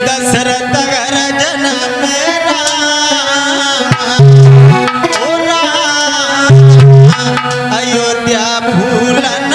दशरथ घर जन्म अयोध्या फूलन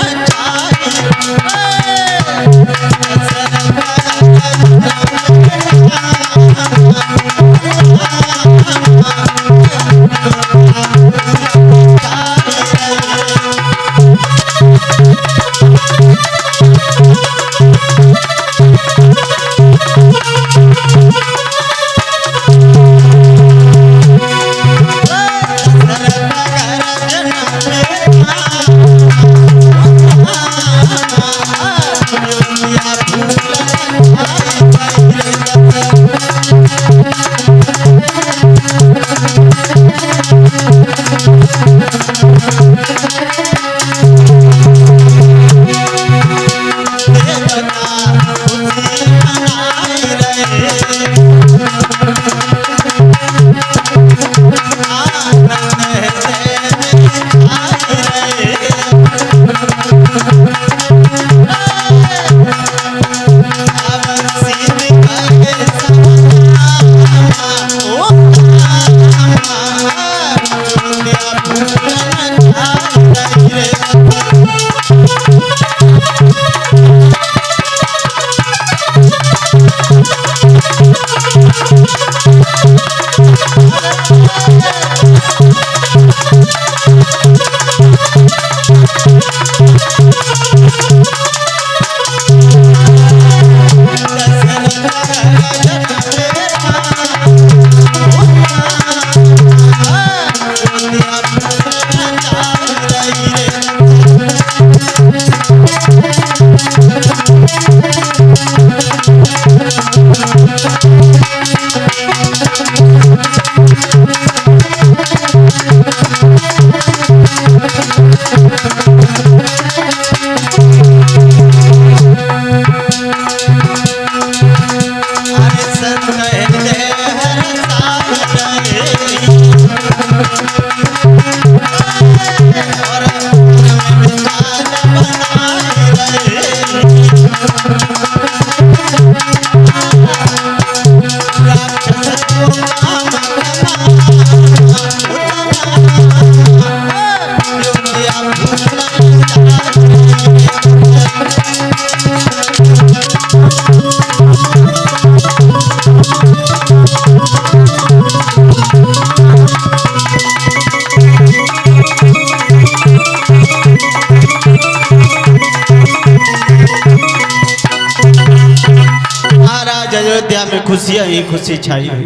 अयोध्या में खुशियां ही खुशी छाई हुई,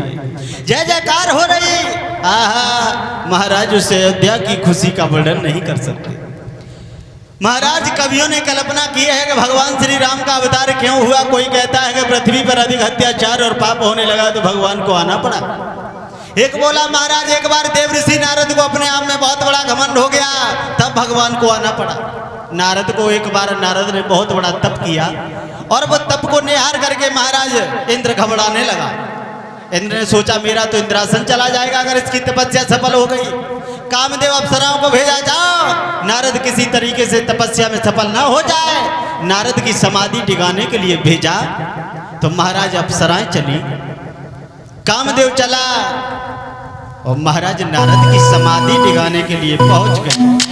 जय जयकार हो रही। आहा, महाराज उस अयोध्या की खुशी का वर्णन नहीं कर सकते। महाराज कवियों ने कल्पना की है कि भगवान श्री राम का अवतार क्यों हुआ। कोई कहता है कि पृथ्वी पर अधिक अत्याचार और पाप होने लगा तो भगवान को आना पड़ा। एक बोला महाराज एक बार देवऋषि नारद को अपने आप में बहुत बड़ा घमंड हो गया, तब भगवान को आना पड़ा। नारद को एक बार नारद ने बहुत बड़ा तप किया और वो तप को निहार करके महाराज इंद्र घबराने लगा। इंद्र ने सोचा मेरा तो इंद्रासन चला जाएगा अगर इसकी तपस्या सफल हो गई। कामदेव अप्सराओं को भेजा, जाओ नारद किसी तरीके से तपस्या में सफल ना हो जाए। नारद की समाधि टिकाने के लिए भेजा तो महाराज अप्सराएं चली, कामदेव चला और महाराज नारद की समाधि टिकाने के लिए पहुंच गए।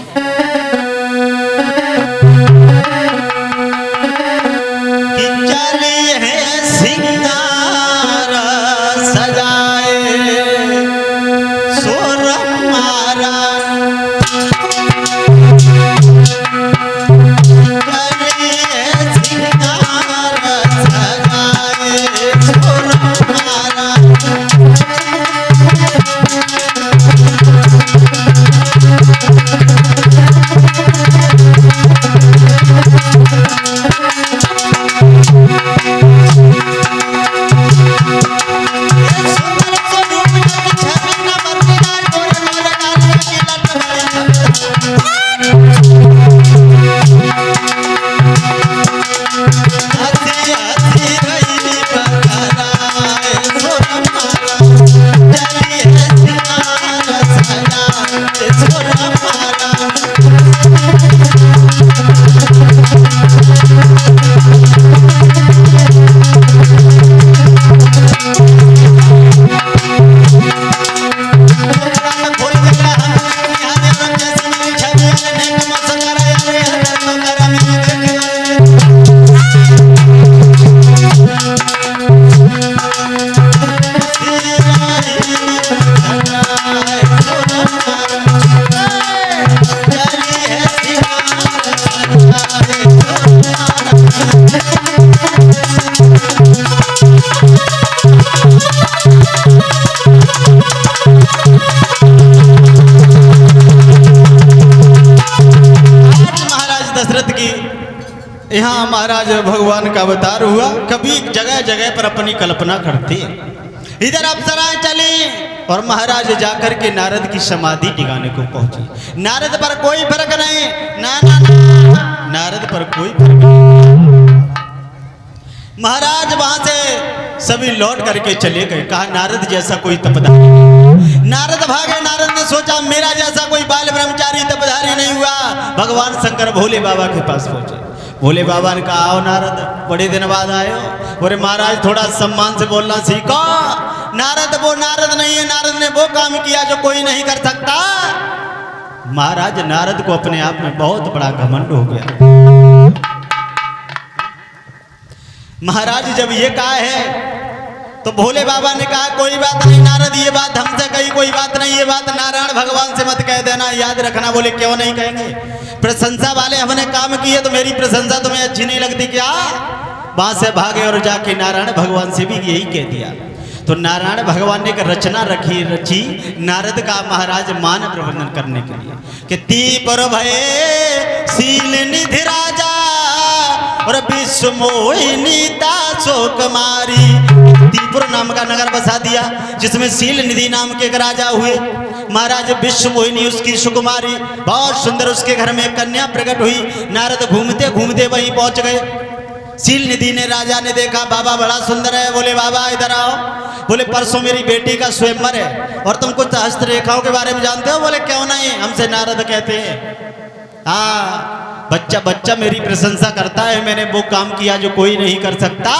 महाराज भगवान का अवतार हुआ। कभी जगह जगह पर अपनी कल्पना करते, इधर अप्सराएं चली और महाराज जाकर के नारद की समाधि टिकाने को पहुंचे। नारद पर कोई फर्क नहीं, ना ना ना, नारद पर कोई फर्क नहीं। महाराज वहां से सभी लौट करके चले गए। कहा नारद जैसा कोई तपधारी। नारद भागे। नारद ने सोचा मेरा जैसा कोई बाल ब्रह्मचारी तपधारी नहीं हुआ। भगवान शंकर भोले बाबा के पास पहुंचे। भोले बाबा ने कहा आओ नारद, बड़े दिन बाद आए हो। बोले महाराज थोड़ा सम्मान से बोलना सीखो। नारद वो नारद नहीं है, नारद ने वो काम किया जो कोई नहीं कर सकता। महाराज नारद को अपने आप में बहुत बड़ा घमंड हो गया। महाराज जब ये कहा है तो भोले बाबा ने कहा कोई बात नहीं नारद, ये बात हमसे कही कोई बात नहीं, ये बात नारायण भगवान से मत कह देना, याद रखना। बोले क्यों नहीं कहेंगे, प्रशंसा वाले हमने काम किए तो मेरी प्रशंसा तुम्हें अच्छी नहीं लगती क्या? वहां से भागे और जाके नारायण भगवान से भी यही कह दिया। तो नारायण भगवान ने एक रचना रची नारद का महाराज मान प्रबंधन करने के लिए कि तीपर भय शील निधि राजा और विश्व मोहिनी दासो कुमारी। तीपुर नाम का नगर बसा दिया जिसमें शील निधि नाम के एक राजा हुए। महाराज विश्व मोहिनी उसकी सुकुमारी, बहुत सुंदर उसके घर में कन्या प्रकट हुई। नारद घूमते घूमते वहीं पहुंच गए। शील निधि ने राजा ने देखा बाबा बड़ा सुंदर है। बोले बाबा इधर आओ। बोले परसों मेरी बेटी का स्वयंवर है और तुम कुछ हस्तरेखाओं के बारे में जानते हो? बोले क्यों नहीं, हमसे नारद कहते हैं। हाँ बच्चा बच्चा मेरी प्रशंसा करता है, मैंने वो काम किया जो कोई नहीं कर सकता।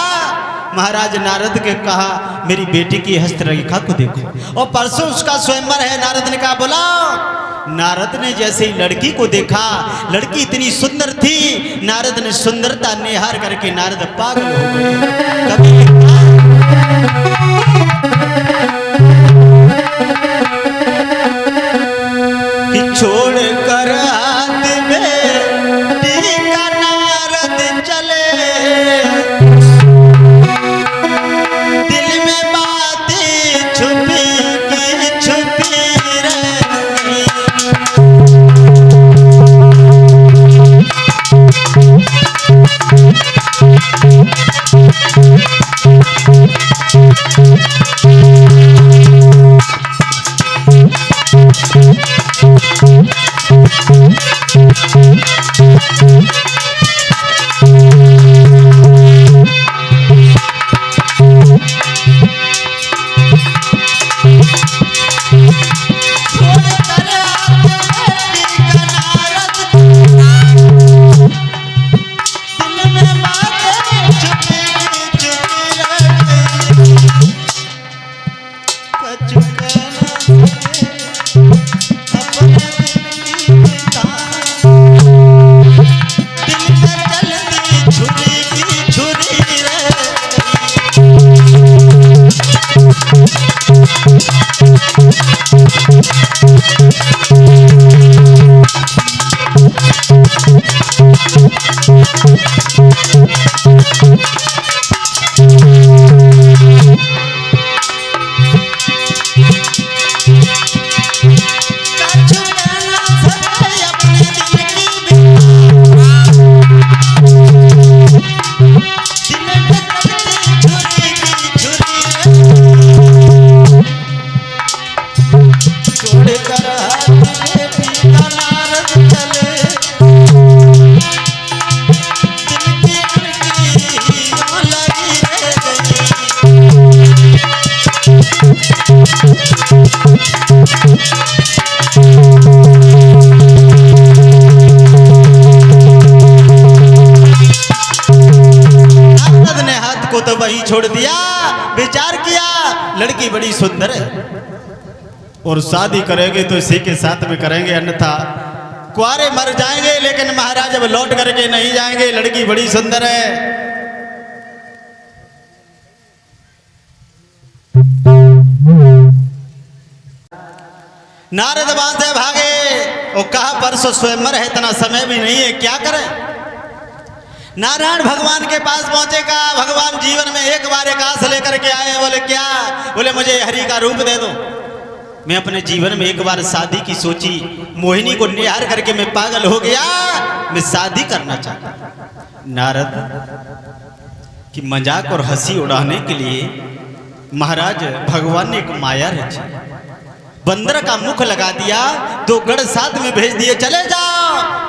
महाराज नारद के कहा मेरी बेटी की हस्तरेखा को देखो और परसों उसका स्वयंवर है। नारद ने कहा बुलाओ। नारद ने जैसे ही लड़की को देखा, लड़की इतनी सुंदर थी, नारद ने सुंदरता निहार करके नारद पागल हो गए। कभी छोड़ कर हाथ में टीका नारद चले, दिल में बातें छुपी की छुपी रही। तो वही छोड़ दिया, विचार किया लड़की बड़ी सुंदर है और शादी करेंगे तो इसी के साथ में करेंगे, अन्यथा कुआरे मर जाएंगे। लेकिन महाराज अब लौट करके नहीं जाएंगे, लड़की बड़ी सुंदर है। नारद वहां से भागे और कहा परसों स्वयंवर है, इतना समय भी नहीं है, क्या करें? नारायण भगवान के पास पहुंचे। कहा भगवान जीवन में एक बार एक आस लेकर के आए। बोले क्या? बोले मुझे हरि का रूप दे दो। मैं अपने जीवन में एक बार शादी की सोची, मोहिनी को निहार करके मैं पागल हो गया, मैं शादी करना चाहता। नारद की मजाक और हंसी उड़ाने के लिए महाराज भगवान ने एक माया रची, बंदर का मुख लगा दिया, 2 गढ़ साथ में भेज दिए, चले जाओ।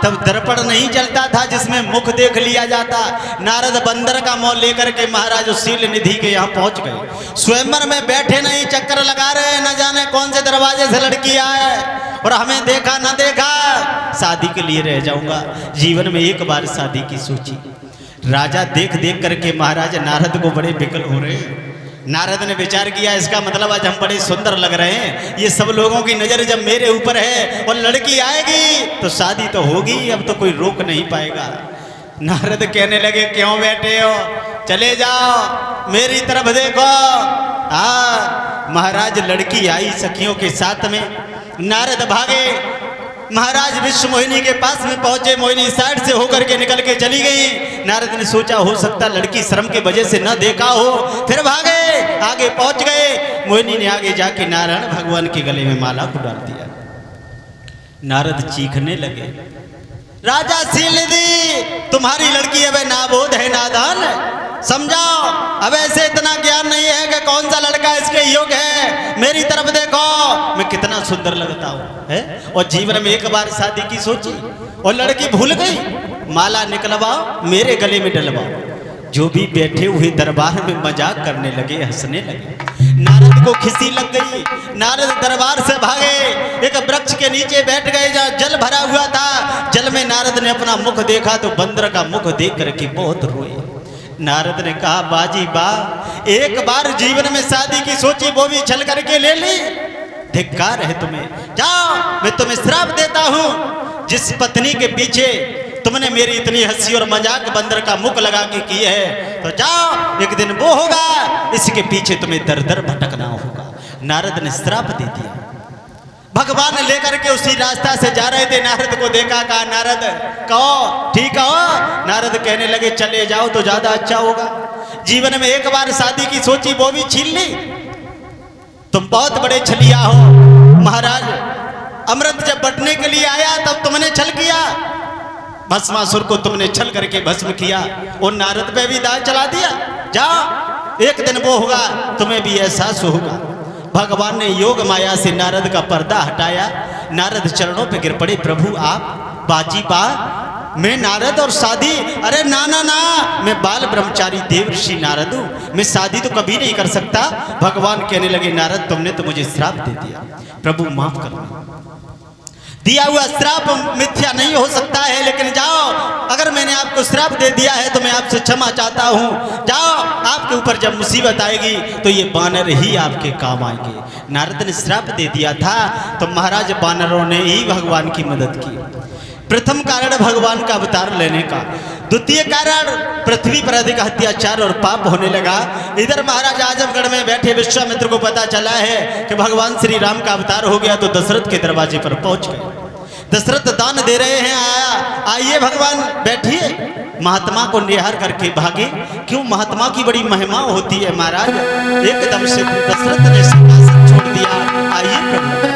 तब दर्पण नहीं चलता था जिसमें मुख देख लिया जाता। नारद बंदर का मोह लेकर के महाराज शील निधि के यहाँ पहुंच गए। स्वयंवर में बैठे नहीं, चक्कर लगा रहे, न जाने कौन से दरवाजे से लड़की आए और हमें देखा न देखा, शादी के लिए रह जाऊंगा। जीवन में एक बार शादी की सोची। राजा देख देख करके महाराज नारद को बड़े विकल हो रहे हैं। नारद ने विचार किया, इसका मतलब आज हम बड़े सुंदर लग रहे हैं, ये सब लोगों की नजर जब मेरे ऊपर है और लड़की आएगी तो शादी तो होगी, अब तो कोई रोक नहीं पाएगा। नारद कहने लगे, क्यों बैठे हो, चले जाओ, मेरी तरफ देखो। महाराज लड़की आई सखियों के साथ में, नारद भागे, महाराज विश्व मोहिनी के पास में पहुंचे। मोहिनी साइड से होकर के निकल के चली गई। नारद ने सोचा हो सकता लड़की शर्म के वजह से न देखा हो, फिर भागे, आगे पहुंच गए। मोहिनी ने आगे जाके नारायण भगवान के गले में माला को डाल दिया। नारद चीखने लगे, राजा शीलनिधि, तुम्हारी लड़की अब नाबोध है, नादान है, समझाओ। अब ऐसे इतना ज्ञान नहीं है कि कौन सा लड़का इसके योग्य है। मेरी तरफ देखो, मैं कितना सुंदर लगता हूँ है। और जीवन में एक बार शादी की सोची और लड़की भूल गई। माला निकलवाओ, मेरे गले में डलवाओ। जो भी बैठे हुए दरबार में मजाक करने लगे, हंसने लगे। नारद को खिसी लग गई। नारद दरबार से भागे, एक वृक्ष के नीचे बैठ गए जहाँ जल भरा हुआ था। जल में नारद ने अपना मुख देखा तो बंदर का मुख देख करके बहुत रोए। नारद ने कहा, बाजी बा, एक बार जीवन में शादी की सोची, वो भी छल करके ले ली। धिक्कार है तुम्हें, जाओ, मैं तुम्हें श्राप देता हूं। जिस पत्नी के पीछे तुमने मेरी इतनी हंसी और मजाक बंदर का मुख लगा के की है, तो जाओ, एक दिन वो होगा, इसके पीछे तुम्हें दर दर भटकना होगा। नारद ने श्राप दे दिया। भगवान लेकर के उसी रास्ता से जा रहे थे। नारद को देखा, कहा, नारद कहो, ठीक हो। नारद कहने लगे, चले जाओ तो ज्यादा अच्छा होगा। जीवन में एक बार शादी की सोची, वो भी छीन ली। तुम बहुत बड़े छलिया हो महाराज। अमृत जब बटने के लिए आया तब तुमने छल किया, भस्मासुर को तुमने छल करके भस्म किया और नारद पे भी दाग चला दिया। जाओ, एक दिन वो होगा, तुम्हें भी एहसास होगा। भगवान ने योग माया से नारद का पर्दा हटाया। नारद चरणों पे गिर पड़े, प्रभु आप बाजी बा, मैं नारद और शादी, अरे ना ना ना, मैं बाल ब्रह्मचारी देव ऋषि नारद हूं, मैं शादी तो कभी नहीं कर सकता। भगवान कहने लगे, नारद तुमने तो मुझे श्राप दे दिया, प्रभु माफ करना। दिया हुआ श्राप मिथ्या नहीं हो सकता है, लेकिन जाओ, अगर मैंने आपको श्राप दे दिया है तो मैं आपसे क्षमा चाहता हूँ। जाओ, आपके ऊपर जब मुसीबत आएगी तो ये बानर ही आपके काम आएंगे। नारद ने श्राप दे दिया था तो महाराज बानरों ने ही भगवान की मदद की। प्रथम कारण भगवान का अवतार लेने का, द्वितीय कारण पृथ्वी पर अधिक अत्याचार और पाप होने लगा। इधर महाराज आजमगढ़ में बैठे विश्वामित्र को पता चला है कि भगवान श्री राम का अवतार हो गया, तो दशरथ के दरवाजे पर पहुंच गए। दशरथ दान दे रहे हैं, आइए भगवान बैठिए। महात्मा को निहार करके भागे। क्यों? महात्मा की बड़ी महिमा होती है महाराज। एकदम से दशरथ ने सिंहासन छोड़ दिया। आइए प्रभु।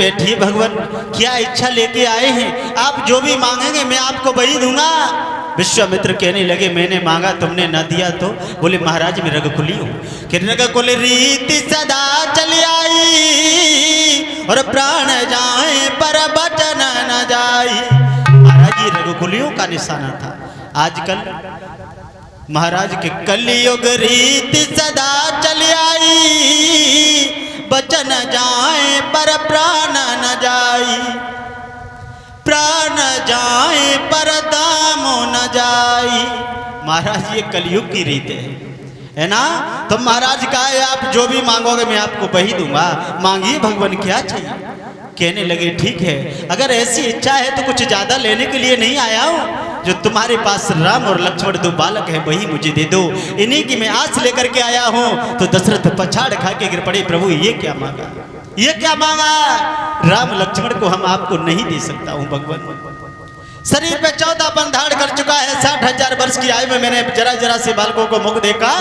बैठिए भगवान, क्या इच्छा लेके आए हैं? आप जो भी मांगेंगे मैं आपको वही दूंगा। विश्वामित्र कहने लगे मैंने मांगा तुमने न दिया तो? बोले महाराज मैं रघुकुली हूँ। कि रघुकुल रीति सदा चली आई और प्राण जाए पर बचन न जाई। महाराज ये रघुकुलियों का निशाना था। आजकल महाराज के कलयुग रीति सदा चली आई, बचन जाए पर प्राण न जाई, प्राण जाए पर दाम न जाई। महाराज ये कलयुग की रीत है ना? तो महाराज का है आप जो भी मांगोगे मैं आपको वही दूंगा, मांगिए भगवान क्या चाहिए। कहने लगे ठीक है, अगर ऐसी इच्छा है तो कुछ ज्यादा लेने के लिए नहीं आया हूँ। जो तुम्हारे पास राम और लक्ष्मण दो बालक है वही मुझे दे दो, इन्हीं की मैं आस लेकर के आया हूँ। तो दशरथ पछाड़ खा के गिर पड़े, प्रभु ये क्या मांगा, ये क्या मांगा? राम लक्ष्मण को हम आपको नहीं दे सकता हूँ भगवान। शरीर पे 14 बंध धारण कर चुका है, 60,000 वर्ष की आयु में मैंने जरा जरा से बालकों को मुख देखा,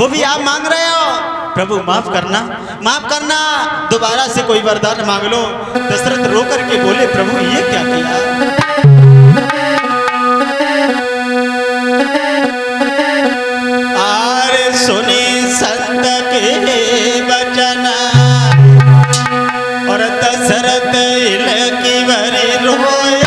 वो भी आप मांग रहे हो? प्रभु माफ करना, माफ करना, दोबारा से कोई वरदान मांग लो। दशरथ रो करके बोले प्रभु ये क्या किया? आरे सुने संत के वचन और दशरथ इलकी भरी रोए।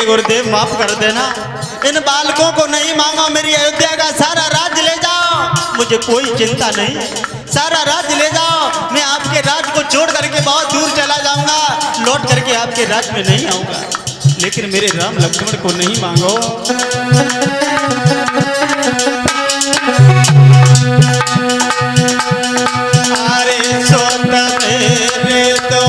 गुरुदेव माफ कर देना, इन बालकों को नहीं मांगा, मेरी अयोध्या का सारा राज्य ले जाओ, मुझे कोई चिंता नहीं, सारा राज्य ले जाओ। मैं आपके राज्य को छोड़ करके बहुत दूर चला जाऊंगा, लौट करके आपके राज्य में नहीं आऊंगा, लेकिन मेरे राम लक्ष्मण को नहीं मांगो। अरे सोत मेरे तो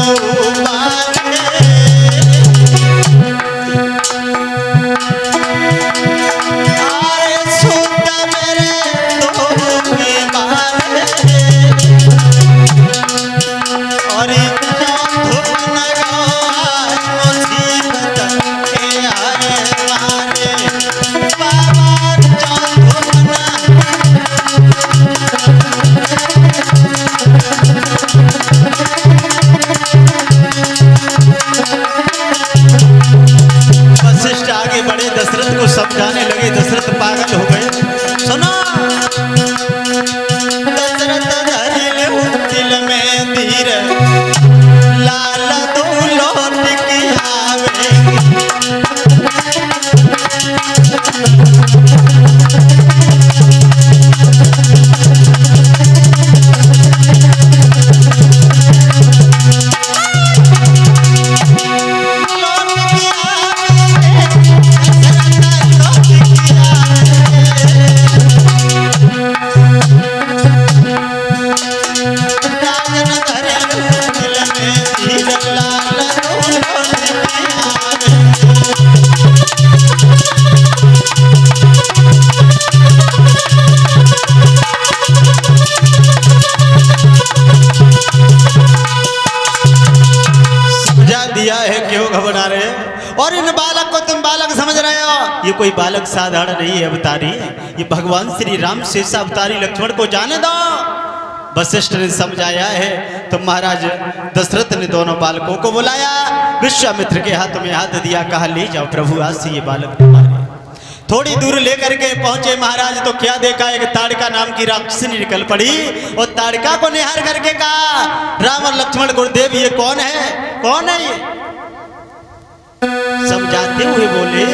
समझाने लगे। दशरथ पागल हो गए। सुनो, दशरथ धरिले दिल में धीर, लाल तू लौट के आवे। ये कोई बालक साधारण नहीं है, अवतारी है, ये भगवान श्री राम शेष अवतारी, लक्ष्मण को जाने दो। वशिष्ठ ने समझाया है तो महाराज दशरथ ने दोनों बालकों को बुलाया, विश्वामित्र के हाथ में हाथ दिया, कहा ले जाओ प्रभु, आज से ये बालक तुम्हारे। थोड़ी दूर लेकर के पहुंचे महाराज तो क्या देखा, एक ताड़का नाम की राक्षसी निकल पड़ी और ताड़का को निहार करके कहा, राम और लक्ष्मण गुरुदेव ये कौन है, कौन है ये? समझाते हुए बोले